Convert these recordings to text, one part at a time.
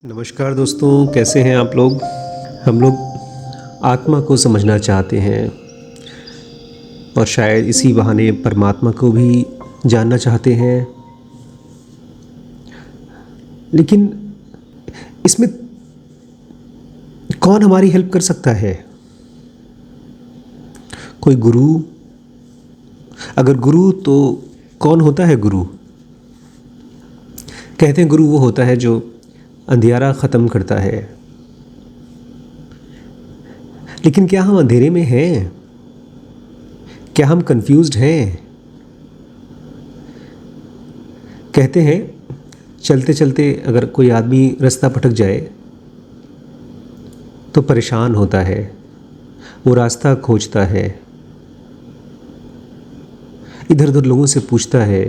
नमस्कार दोस्तों, कैसे हैं आप लोग। हम लोग आत्मा को समझना चाहते हैं और शायद इसी बहाने परमात्मा को भी जानना चाहते हैं। लेकिन इसमें कौन हमारी हेल्प कर सकता है? कोई गुरु? अगर गुरु तो कौन होता है गुरु? कहते हैं गुरु वो होता है जो अंधियारा ख़त्म करता है। लेकिन क्या हम अंधेरे में हैं? क्या हम कंफ्यूज्ड हैं? कहते हैं चलते चलते अगर कोई आदमी रास्ता भटक जाए तो परेशान होता है, वो रास्ता खोजता है, इधर उधर लोगों से पूछता है,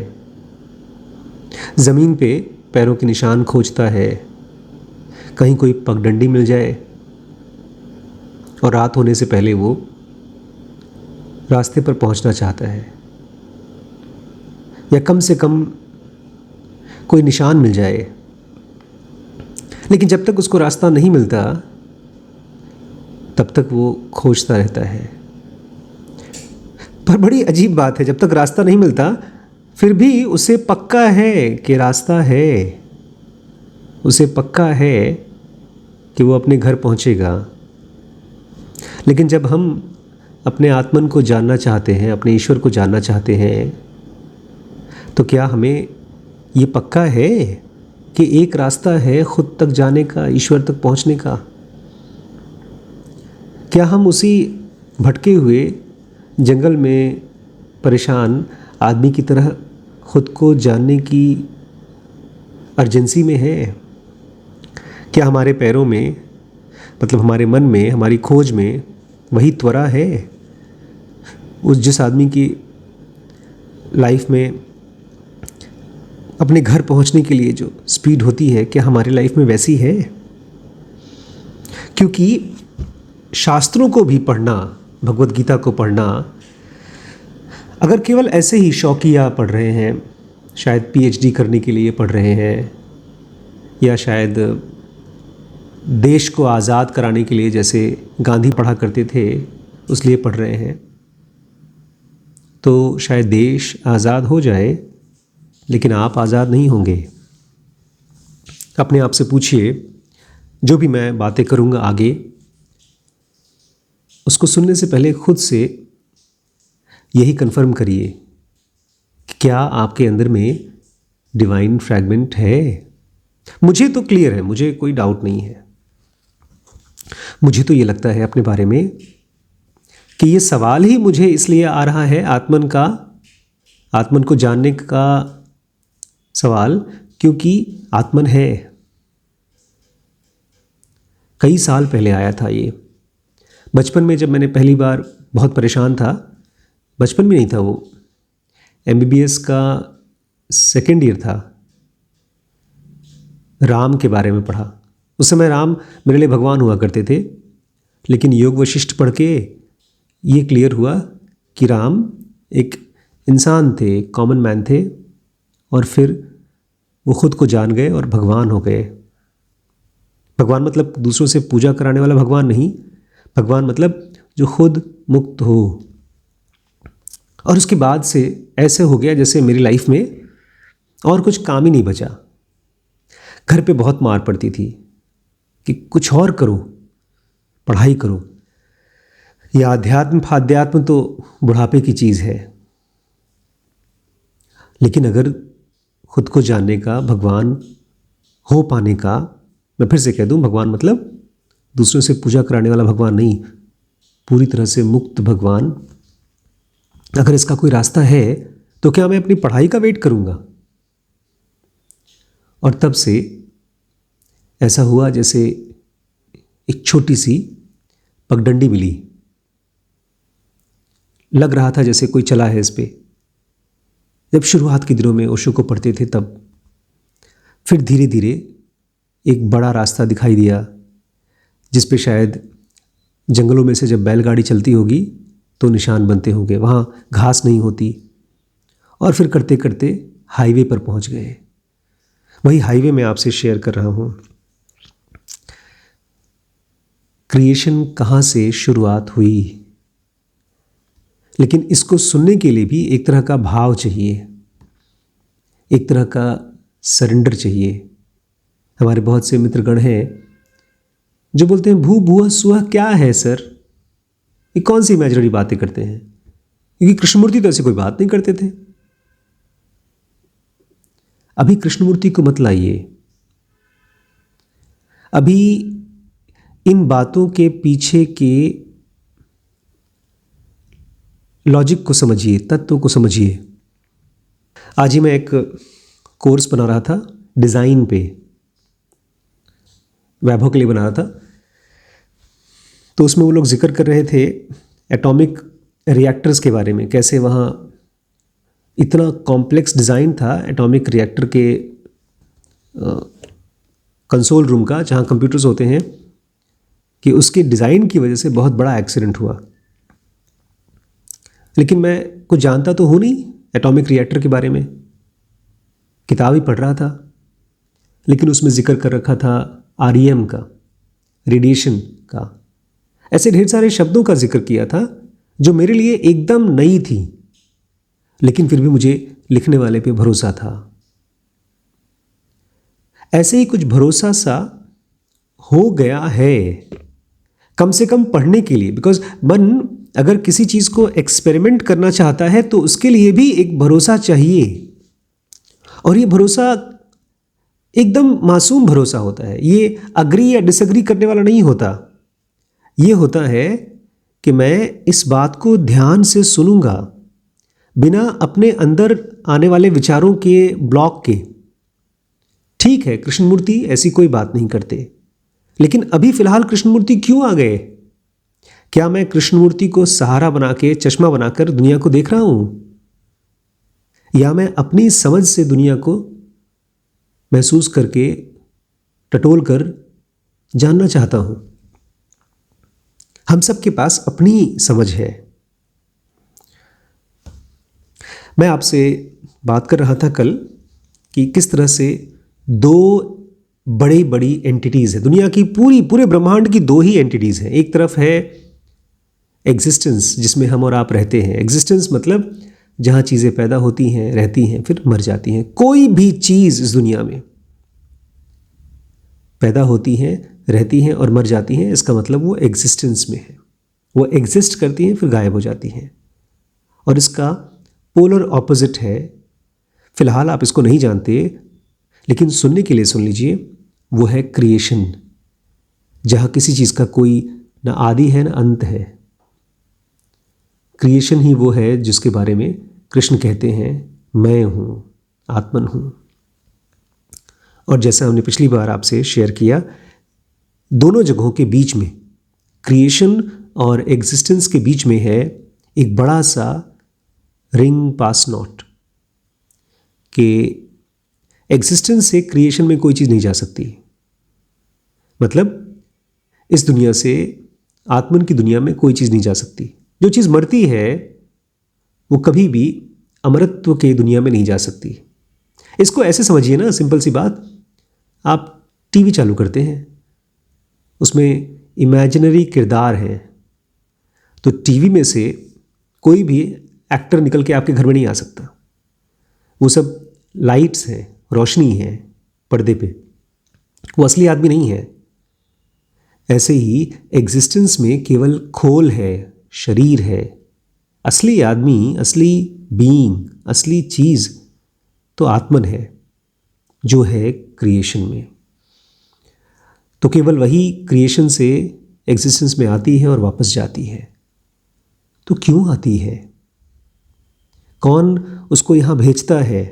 ज़मीन पे पैरों के निशान खोजता है, कहीं कोई पगडंडी मिल जाए और रात होने से पहले वो रास्ते पर पहुंचना चाहता है, या कम से कम कोई निशान मिल जाए। लेकिन जब तक उसको रास्ता नहीं मिलता तब तक वो खोजता रहता है। पर बड़ी अजीब बात है, जब तक रास्ता नहीं मिलता फिर भी उसे पक्का है कि रास्ता है, उसे पक्का है कि वो अपने घर पहुंचेगा। लेकिन जब हम अपने आत्मन को जानना चाहते हैं, अपने ईश्वर को जानना चाहते हैं, तो क्या हमें ये पक्का है कि एक रास्ता है खुद तक जाने का, ईश्वर तक पहुंचने का? क्या हम उसी भटके हुए जंगल में परेशान आदमी की तरह खुद को जानने की अर्जेंसी में है? क्या हमारे पैरों में, मतलब हमारे मन में, हमारी खोज में वही त्वरा है? उस जिस आदमी की लाइफ में अपने घर पहुंचने के लिए जो स्पीड होती है, क्या हमारी लाइफ में वैसी है? क्योंकि शास्त्रों को भी पढ़ना, भगवत गीता को पढ़ना, अगर केवल ऐसे ही शौकिया पढ़ रहे हैं, शायद पीएचडी करने के लिए पढ़ रहे हैं, या शायद देश को आज़ाद कराने के लिए जैसे गांधी पढ़ा करते थे उस लिए पढ़ रहे हैं, तो शायद देश आज़ाद हो जाए लेकिन आप आज़ाद नहीं होंगे। अपने आप से पूछिए, जो भी मैं बातें करूँगा आगे, उसको सुनने से पहले खुद से यही कन्फर्म करिए कि क्या आपके अंदर में डिवाइन फ्रैगमेंट है। मुझे तो क्लियर है, मुझे कोई डाउट नहीं है। मुझे तो ये लगता है अपने बारे में कि ये सवाल ही मुझे इसलिए आ रहा है, आत्मन को जानने का सवाल, क्योंकि आत्मन है। कई साल पहले आया था ये। बचपन में जब मैंने पहली बार, बहुत परेशान था, बचपन में नहीं था वो, एमबीबीएस का सेकेंड ईयर था, राम के बारे में पढ़ा। उस समय राम मेरे लिए भगवान हुआ करते थे, लेकिन योग वशिष्ठ पढ़ के ये क्लियर हुआ कि राम एक इंसान थे, कॉमन मैन थे, और फिर वो खुद को जान गए और भगवान हो गए। भगवान मतलब दूसरों से पूजा कराने वाला भगवान नहीं, भगवान मतलब जो खुद मुक्त हो। और उसके बाद से ऐसे हो गया जैसे मेरी लाइफ में और कुछ काम ही नहीं बचा। घर पे बहुत मार पड़ती थी कि कुछ और करो, पढ़ाई करो, या अध्यात्म तो बुढ़ापे की चीज़ है। लेकिन अगर खुद को जानने का, भगवान हो पाने का, मैं फिर से कह दूं, भगवान मतलब दूसरों से पूजा कराने वाला भगवान नहीं, पूरी तरह से मुक्त भगवान, अगर इसका कोई रास्ता है तो क्या मैं अपनी पढ़ाई का वेट करूंगा? और तब से ऐसा हुआ जैसे एक छोटी सी पगडंडी मिली, लग रहा था जैसे कोई चला है इस पे। जब शुरुआत के दिनों में ओशो को पढ़ते थे तब, फिर धीरे धीरे एक बड़ा रास्ता दिखाई दिया, जिस पे शायद जंगलों में से जब बैलगाड़ी चलती होगी तो निशान बनते होंगे, वहाँ घास नहीं होती। और फिर करते करते हाईवे पर पहुँच गए। वही हाईवे मैं आपसे शेयर कर रहा हूँ। क्रिएशन कहाँ से शुरुआत हुई, लेकिन इसको सुनने के लिए भी एक तरह का भाव चाहिए, एक तरह का सरेंडर चाहिए। हमारे बहुत से मित्रगण हैं जो बोलते हैं भू भुआ सुआ क्या है सर, ये कौन सी इमेजिनरी बातें करते हैं, क्योंकि कृष्णमूर्ति तो ऐसी कोई बात नहीं करते थे। अभी कृष्णमूर्ति को मत लाइए, अभी इन बातों के पीछे के लॉजिक को समझिए, तत्व को समझिए। आज ही मैं एक कोर्स बना रहा था डिज़ाइन पे, वैभव के लिए बना रहा था। तो उसमें वो लोग जिक्र कर रहे थे एटॉमिक रिएक्टर्स के बारे में, कैसे वहाँ इतना कॉम्प्लेक्स डिज़ाइन था एटॉमिक रिएक्टर के कंसोल रूम का, जहाँ कंप्यूटर्स होते हैं, कि उसके डिज़ाइन की वजह से बहुत बड़ा एक्सीडेंट हुआ। लेकिन मैं कुछ जानता तो हूँ नहीं एटॉमिक रिएक्टर के बारे में, किताब ही पढ़ रहा था, लेकिन उसमें जिक्र कर रखा था आरईएम का, रेडिएशन का, ऐसे ढेर सारे शब्दों का जिक्र किया था जो मेरे लिए एकदम नई थी, लेकिन फिर भी मुझे लिखने वाले पे भरोसा था। ऐसे ही कुछ भरोसा सा हो गया है, कम से कम पढ़ने के लिए, बिकॉज मन अगर किसी चीज़ को एक्सपेरिमेंट करना चाहता है तो उसके लिए भी एक भरोसा चाहिए, और ये भरोसा एकदम मासूम भरोसा होता है। ये अग्री या डिसअग्री करने वाला नहीं होता। ये होता है कि मैं इस बात को ध्यान से सुनूंगा, बिना अपने अंदर आने वाले विचारों के ब्लॉक के। ठीक है, कृष्णमूर्ति ऐसी कोई बात नहीं करते, लेकिन अभी फिलहाल कृष्णमूर्ति क्यों आ गए? क्या मैं कृष्णमूर्ति को सहारा बना के, चश्मा बनाकर दुनिया को देख रहा हूं, या मैं अपनी समझ से दुनिया को महसूस करके, टटोल कर जानना चाहता हूं? हम सब के पास अपनी समझ है। मैं आपसे बात कर रहा था कल कि किस तरह से दो बड़ी बड़ी एंटिटीज है दुनिया की, पूरे ब्रह्मांड की दो ही एंटिटीज हैं। एक तरफ है एग्जिस्टेंस, जिसमें हम और आप रहते हैं। एग्जिस्टेंस मतलब जहाँ चीज़ें पैदा होती हैं, रहती हैं, फिर मर जाती हैं। कोई भी चीज़ इस दुनिया में पैदा होती हैं, रहती हैं और मर जाती हैं, इसका मतलब वो एग्जिस्टेंस में है। वो एग्जिस्ट करती हैं, फिर गायब हो जाती हैं। और इसका पोलर ऑपोजिट है, फिलहाल आप इसको नहीं जानते, लेकिन सुनने के लिए सुन लीजिए, वो है क्रिएशन, जहाँ किसी चीज़ का कोई ना आदि है ना अंत है। क्रिएशन ही वो है जिसके बारे में कृष्ण कहते हैं मैं हूँ, आत्मन हूँ। और जैसा हमने पिछली बार आपसे शेयर किया, दोनों जगहों के बीच में, क्रिएशन और एग्जिस्टेंस के बीच में है एक बड़ा सा रिंग पास नॉट, कि एग्जिस्टेंस से क्रिएशन में कोई चीज़ नहीं जा सकती। मतलब इस दुनिया से आत्मन की दुनिया में कोई चीज़ नहीं जा सकती। जो चीज़ मरती है वो कभी भी अमरत्व के दुनिया में नहीं जा सकती। इसको ऐसे समझिए ना, सिंपल सी बात, आप टीवी चालू करते हैं, उसमें इमेजिनरी किरदार हैं, तो टीवी में से कोई भी एक्टर निकल के आपके घर में नहीं आ सकता। वो सब लाइट्स हैं, रोशनी है पर्दे पे, वो असली आदमी नहीं है। ऐसे ही एग्जिस्टेंस में केवल खोल है, शरीर है। असली आदमी, असली बीइंग, असली चीज़ तो आत्मन है, जो है क्रिएशन में। तो केवल वही क्रिएशन से एग्जिस्टेंस में आती है और वापस जाती है। तो क्यों आती है? कौन उसको यहाँ भेजता है?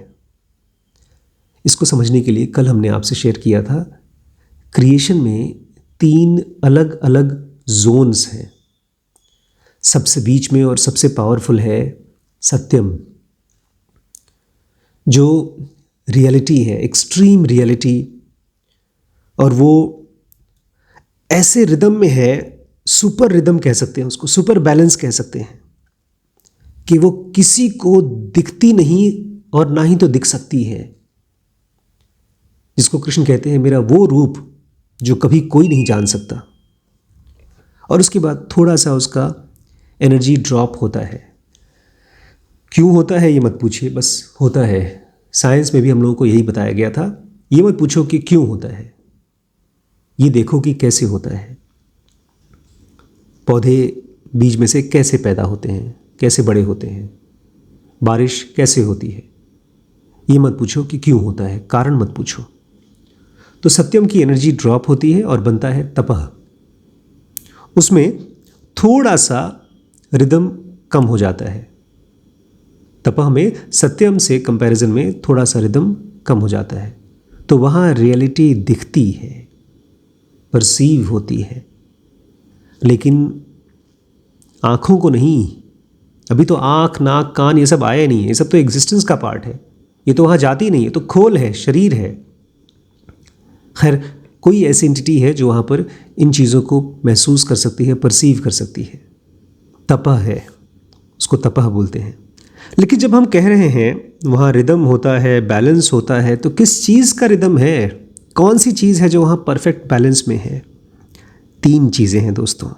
इसको समझने के लिए कल हमने आपसे शेयर किया था, क्रिएशन में 3 अलग अलग जोन्स हैं। सबसे बीच में और सबसे पावरफुल है सत्यम, जो रियलिटी है, एक्सट्रीम रियलिटी। और वो ऐसे रिदम में है, सुपर रिदम कह सकते हैं उसको, सुपर बैलेंस कह सकते हैं, कि वो किसी को दिखती नहीं और ना ही तो दिख सकती है। जिसको कृष्ण कहते हैं मेरा वो रूप जो कभी कोई नहीं जान सकता। और उसके बाद थोड़ा सा उसका एनर्जी ड्रॉप होता है। क्यों होता है ये मत पूछिए, बस होता है। साइंस में भी हम लोगों को यही बताया गया था। ये मत पूछो कि क्यों होता है, ये देखो कि कैसे होता है। पौधे बीज में से कैसे पैदा होते हैं, कैसे बड़े होते हैं, बारिश कैसे होती है। ये मत पूछो कि क्यों होता है, कारण मत पूछो। तो सत्यम की एनर्जी ड्रॉप होती है और बनता है तपह। उसमें थोड़ा सा रिदम कम हो जाता है। तपह में सत्यम से कंपैरिजन में थोड़ा सा रिदम कम हो जाता है। तो वहाँ रियलिटी दिखती है, परसीव होती है, लेकिन आँखों को नहीं। अभी तो आँख, नाक, कान ये सब आया नहीं है, ये सब तो एग्जिस्टेंस का पार्ट है, ये तो वहाँ जाती नहीं है, तो खोल है, शरीर है। खैर, कोई ऐसी एंटिटी है जो वहाँ पर इन चीज़ों को महसूस कर सकती है, परसीव कर सकती है। तपह है, उसको तपह बोलते हैं। लेकिन जब हम कह रहे हैं वहाँ रिदम होता है, बैलेंस होता है, तो किस चीज़ का रिदम है? कौन सी चीज़ है जो वहाँ परफेक्ट बैलेंस में है? 3 चीज़ें हैं दोस्तों।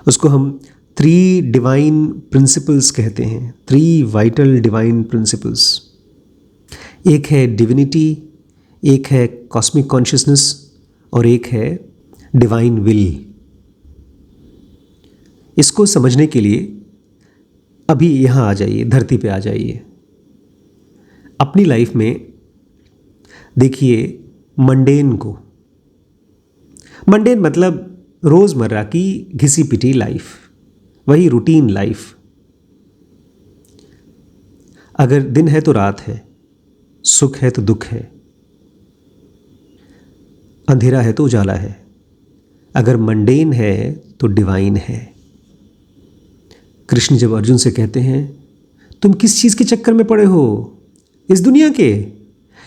उसको हम 3 डिवाइन प्रिंसिपल्स कहते हैं, 3 वाइटल डिवाइन प्रिंसिपल्स। एक है डिविनिटी, एक है कॉस्मिक कॉन्शियसनेस और एक है डिवाइन विल। इसको समझने के लिए अभी यहाँ आ जाइए, धरती पे आ जाइए। अपनी लाइफ में देखिए मंडेन को। मंडेन मतलब रोज़मर्रा की घिसी पिटी लाइफ, वही रूटीन लाइफ। अगर दिन है तो रात है, सुख है तो दुख है, अंधेरा है तो उजाला है। अगर मंडेन है तो डिवाइन है। कृष्ण जब अर्जुन से कहते हैं तुम किस चीज़ के चक्कर में पड़े हो, इस दुनिया के,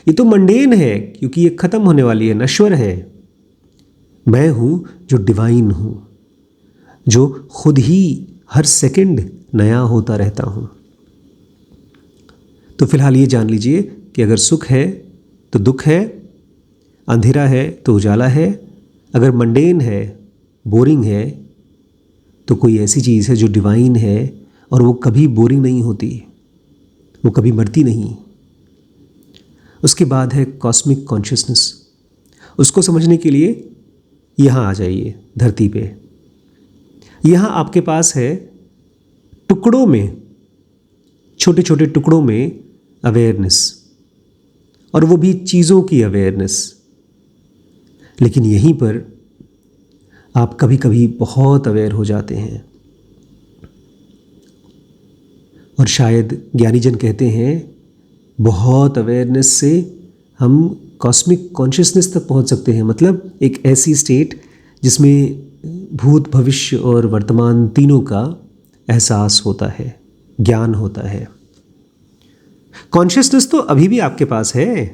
ये तो मंडेन है क्योंकि ये ख़त्म होने वाली है, नश्वर है। मैं हूँ जो डिवाइन हूँ, जो खुद ही हर सेकंड नया होता रहता हूँ। तो फिलहाल ये जान लीजिए कि अगर सुख है तो दुख है, अंधेरा है तो उजाला है। अगर मंडेन है, बोरिंग है, तो कोई ऐसी चीज़ है जो डिवाइन है और वो कभी बोरिंग नहीं होती, वो कभी मरती नहीं। उसके बाद है कॉस्मिक कॉन्शियसनेस। उसको समझने के लिए यहाँ आ जाइए धरती पे। यहाँ आपके पास है टुकड़ों में, छोटे छोटे टुकड़ों में अवेयरनेस, और वो भी चीज़ों की अवेयरनेस। लेकिन यहीं पर आप कभी कभी बहुत अवेयर हो जाते हैं, और शायद ज्ञानीजन कहते हैं बहुत अवेयरनेस से हम कॉस्मिक कॉन्शियसनेस तक पहुंच सकते हैं। मतलब एक ऐसी स्टेट जिसमें भूत, भविष्य और वर्तमान तीनों का एहसास होता है, ज्ञान होता है। कॉन्शियसनेस तो अभी भी आपके पास है।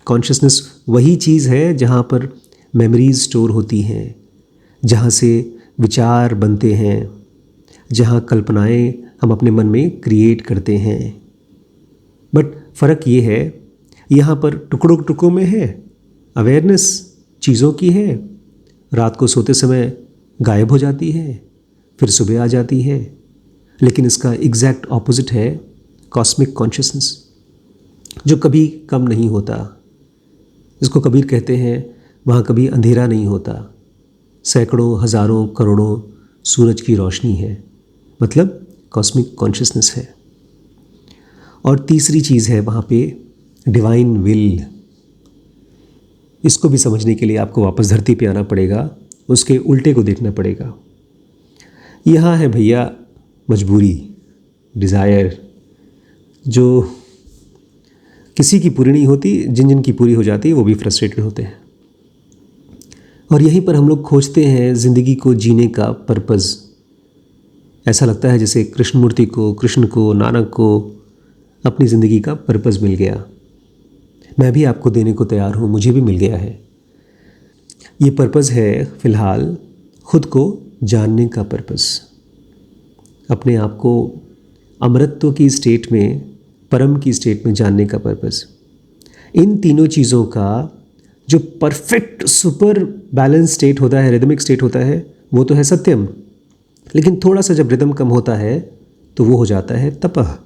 कॉन्शियसनेस वही चीज़ है जहाँ पर मेमोरीज स्टोर होती हैं, जहाँ से विचार बनते हैं, जहाँ कल्पनाएं हम अपने मन में क्रिएट करते हैं। बट फ़र्क ये है, यहाँ पर टुकड़ों टुकड़ों में है अवेयरनेस, चीज़ों की है। रात को सोते समय गायब हो जाती है, फिर सुबह आ जाती है। लेकिन इसका एग्जैक्ट ऑपोजिट है कॉस्मिक कॉन्शियसनेस, जो कभी कम नहीं होता। इसको कबीर कहते हैं वहाँ कभी अंधेरा नहीं होता, सैकड़ों, हज़ारों, करोड़ों सूरज की रोशनी है। मतलब कॉस्मिक कॉन्शियसनेस है। और तीसरी चीज़ है वहाँ पे डिवाइन विल। इसको भी समझने के लिए आपको वापस धरती पे आना पड़ेगा, उसके उल्टे को देखना पड़ेगा। यहाँ है भैया मजबूरी, डिज़ायर, जो किसी की पूरी नहीं होती, जिन जिन की पूरी हो जाती है वो भी फ्रस्ट्रेटेड होते हैं। और यहीं पर हम लोग खोजते हैं ज़िंदगी को जीने का पर्पज़। ऐसा लगता है जैसे कृष्णमूर्ति को, कृष्ण को, नानक को अपनी ज़िंदगी का पर्पज़ मिल गया। मैं भी आपको देने को तैयार हूँ, मुझे भी मिल गया है। ये पर्पज़ है फ़िलहाल खुद को जानने का पर्पज़, अपने आप को अमरत्व की स्टेट में, परम की स्टेट में जानने का पर्पज़। इन तीनों चीज़ों का जो परफेक्ट सुपर बैलेंस स्टेट होता है, रिदमिक स्टेट होता है, वो तो है सत्यम। लेकिन थोड़ा सा जब रिदम कम होता है तो वो हो जाता है तपह।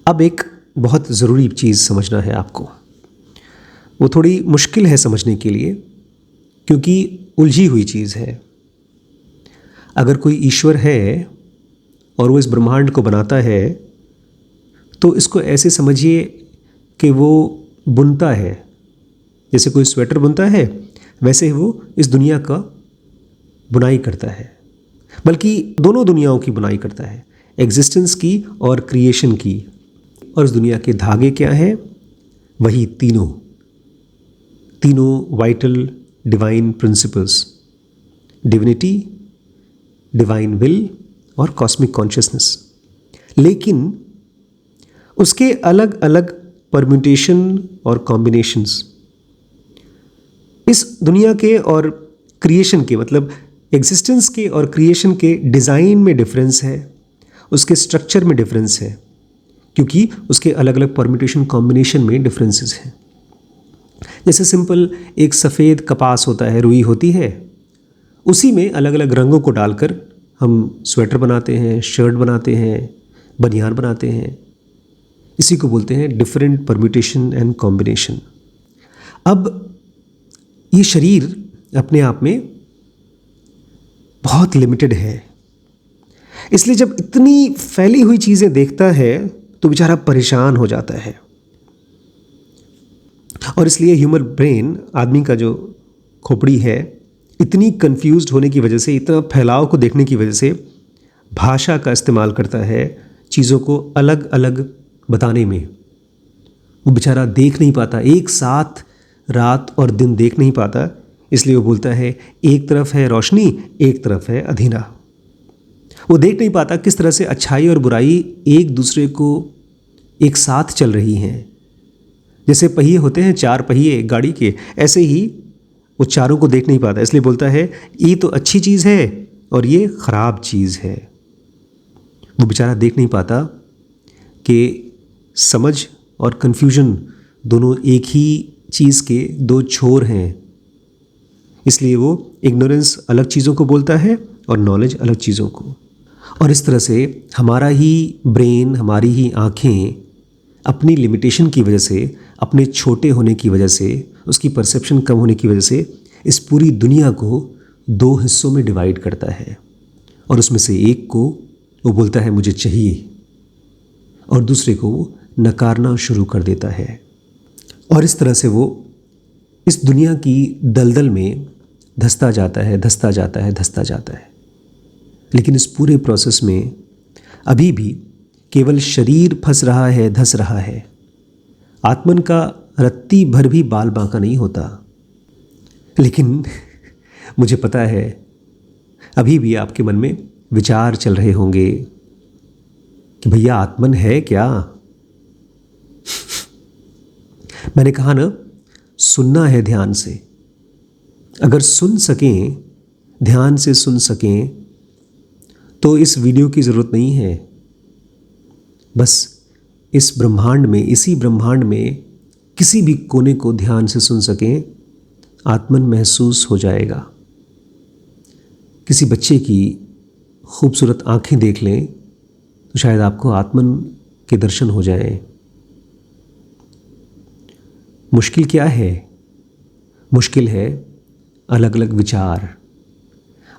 अब एक बहुत ज़रूरी चीज़ समझना है आपको, वो थोड़ी मुश्किल है समझने के लिए क्योंकि उलझी हुई चीज़ है। अगर कोई ईश्वर है और वो इस ब्रह्मांड को बनाता है तो इसको ऐसे समझिए कि वो बुनता है, जैसे कोई स्वेटर बुनता है वैसे ही वो इस दुनिया का बुनाई करता है, बल्कि दोनों दुनियाओं की बुनाई करता है, एग्जिस्टेंस की और क्रिएशन की। और इस दुनिया के धागे क्या हैं? वही तीनों vital divine principles, divinity, divine will और कॉस्मिक कॉन्शियसनेस। लेकिन उसके अलग अलग परम्यूटेशन और कॉम्बिनेशंस इस दुनिया के और क्रिएशन के, मतलब एग्जिस्टेंस के और क्रिएशन के डिज़ाइन में डिफरेंस है, उसके स्ट्रक्चर में डिफरेंस है, क्योंकि उसके अलग अलग परम्यूटेशन कॉम्बिनेशन में डिफरेंसेस हैं। जैसे सिंपल एक सफ़ेद कपास होता है, रुई होती है, उसी में अलग अलग रंगों को डालकर हम स्वेटर बनाते हैं, शर्ट बनाते हैं, बनियान बनाते हैं। इसी को बोलते हैं डिफरेंट परम्यूटेशन एंड कॉम्बिनेशन। अब ये शरीर अपने आप में बहुत लिमिटेड है, इसलिए जब इतनी फैली हुई चीज़ें देखता है तो बेचारा परेशान हो जाता है। और इसलिए ह्यूमन ब्रेन, आदमी का जो खोपड़ी है, इतनी कंफ्यूज्ड होने की वजह से, इतना फैलाव को देखने की वजह से भाषा का इस्तेमाल करता है चीज़ों को अलग अलग बताने में। वो बेचारा देख नहीं पाता, एक साथ रात और दिन देख नहीं पाता, इसलिए वो बोलता है एक तरफ है रोशनी, एक तरफ है अंधेरा। वो देख नहीं पाता किस तरह से अच्छाई और बुराई एक दूसरे को एक साथ चल रही हैं। जैसे पहिए होते हैं, 4 पहिए गाड़ी के, ऐसे ही वो चारों को देख नहीं पाता, इसलिए बोलता है ये तो अच्छी चीज़ है और ये ख़राब चीज़ है। वो बेचारा देख नहीं पाता कि समझ और कन्फ्यूजन दोनों एक ही चीज़ के 2 छोर हैं, इसलिए वो इग्नोरेंस अलग चीज़ों को बोलता है और नॉलेज अलग चीज़ों को। और इस तरह से हमारा ही ब्रेन, हमारी ही आँखें अपनी लिमिटेशन की वजह से, अपने छोटे होने की वजह से, उसकी परसेप्शन कम होने की वजह से इस पूरी दुनिया को 2 हिस्सों में डिवाइड करता है। और उसमें से एक को वो बोलता है मुझे चाहिए, और दूसरे को वो नकारना शुरू कर देता है। और इस तरह से वो इस दुनिया की दलदल में धंसता जाता है, धंसता जाता है, धंसता जाता है। लेकिन इस पूरे प्रोसेस में अभी भी केवल शरीर फंस रहा है, धंस रहा है। आत्मन का रत्ती भर भी बाल बांका नहीं होता। लेकिन मुझे पता है अभी भी आपके मन में विचार चल रहे होंगे कि भैया आत्मन है क्या? मैंने कहा ना, सुनना है ध्यान से। अगर सुन सकें, ध्यान से सुन सकें, तो इस वीडियो की ज़रूरत नहीं है। बस इस ब्रह्मांड में, इसी ब्रह्मांड में किसी भी कोने को ध्यान से सुन सकें, आत्मन महसूस हो जाएगा। किसी बच्चे की खूबसूरत आंखें देख लें तो शायद आपको आत्मन के दर्शन हो जाएं। मुश्किल क्या है? मुश्किल है अलग अलग विचार।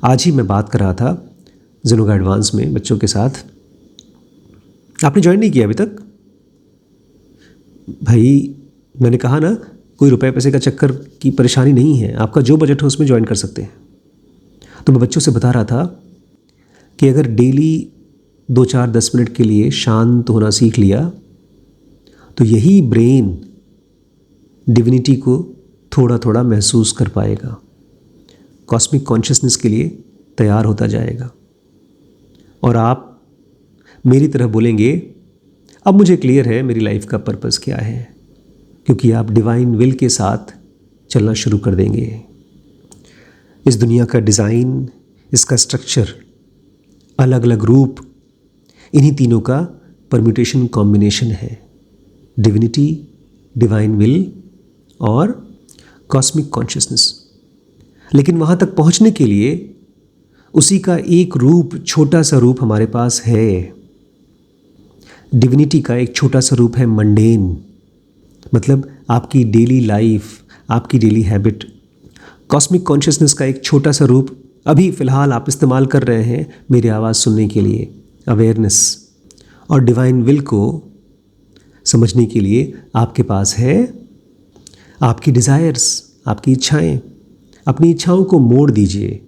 आज ही मैं बात कर रहा था ज़ेनोगा एडवांस में बच्चों के साथ। आपने ज्वाइन नहीं किया अभी तक? भाई मैंने कहा ना, कोई रुपए पैसे का चक्कर की परेशानी नहीं है, आपका जो बजट हो उसमें ज्वाइन कर सकते हैं। तो मैं बच्चों से बता रहा था कि अगर डेली 2-4-10 मिनट के लिए शांत होना सीख लिया तो यही ब्रेन डिविनिटी को थोड़ा थोड़ा महसूस कर पाएगा, कॉस्मिक कॉन्शियसनेस के लिए तैयार होता जाएगा। और आप मेरी तरह बोलेंगे अब मुझे क्लियर है मेरी लाइफ का पर्पस क्या है, क्योंकि आप डिवाइन विल के साथ चलना शुरू कर देंगे। इस दुनिया का डिज़ाइन, इसका स्ट्रक्चर, अलग अलग रूप, इन्हीं तीनों का परम्यूटेशन कॉम्बिनेशन है, डिविनिटी, डिवाइन विल और कॉस्मिक कॉन्शियसनेस। लेकिन वहाँ तक पहुँचने के लिए उसी का एक रूप, छोटा सा रूप हमारे पास है। डिविनिटी का एक छोटा सा रूप है मंडेन, मतलब आपकी डेली लाइफ, आपकी डेली हैबिट। कॉस्मिक कॉन्शियसनेस का एक छोटा सा रूप अभी फ़िलहाल आप इस्तेमाल कर रहे हैं मेरी आवाज़ सुनने के लिए, अवेयरनेस। और डिवाइन विल को समझने के लिए आपके पास है आपकी डिज़ायर्स, आपकी इच्छाएं। अपनी इच्छाओं को मोड़ दीजिए,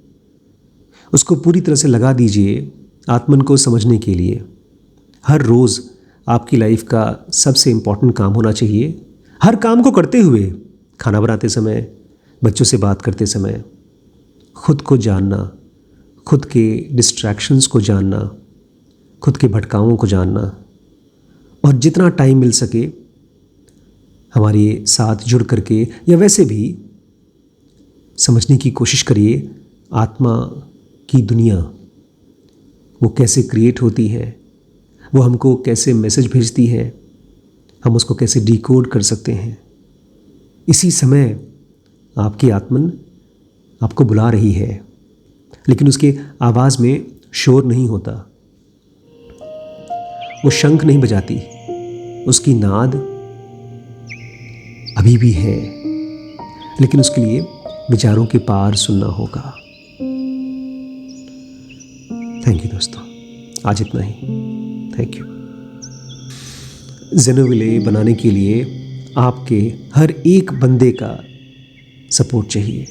उसको पूरी तरह से लगा दीजिए आत्मन को समझने के लिए। हर रोज़ आपकी लाइफ का सबसे इम्पॉर्टेंट काम होना चाहिए, हर काम को करते हुए, खाना बनाते समय, बच्चों से बात करते समय, खुद को जानना, खुद के डिस्ट्रैक्शंस को जानना, खुद के भटकावों को जानना। और जितना टाइम मिल सके हमारे साथ जुड़ करके या वैसे भी समझने की कोशिश करिए आत्मा की दुनिया, वो कैसे क्रिएट होती है, वो हमको कैसे मैसेज भेजती है, हम उसको कैसे डिकोड कर सकते हैं। इसी समय आपकी आत्मन आपको बुला रही है, लेकिन उसके आवाज़ में शोर नहीं होता, वो शंख नहीं बजाती, उसकी नाद अभी भी है, लेकिन उसके लिए विचारों के पार सुनना होगा। थैंक यू दोस्तों, आज इतना ही। Thank you. ज़ेनोविले बनाने के लिए आपके हर एक बंदे का सपोर्ट चाहिए।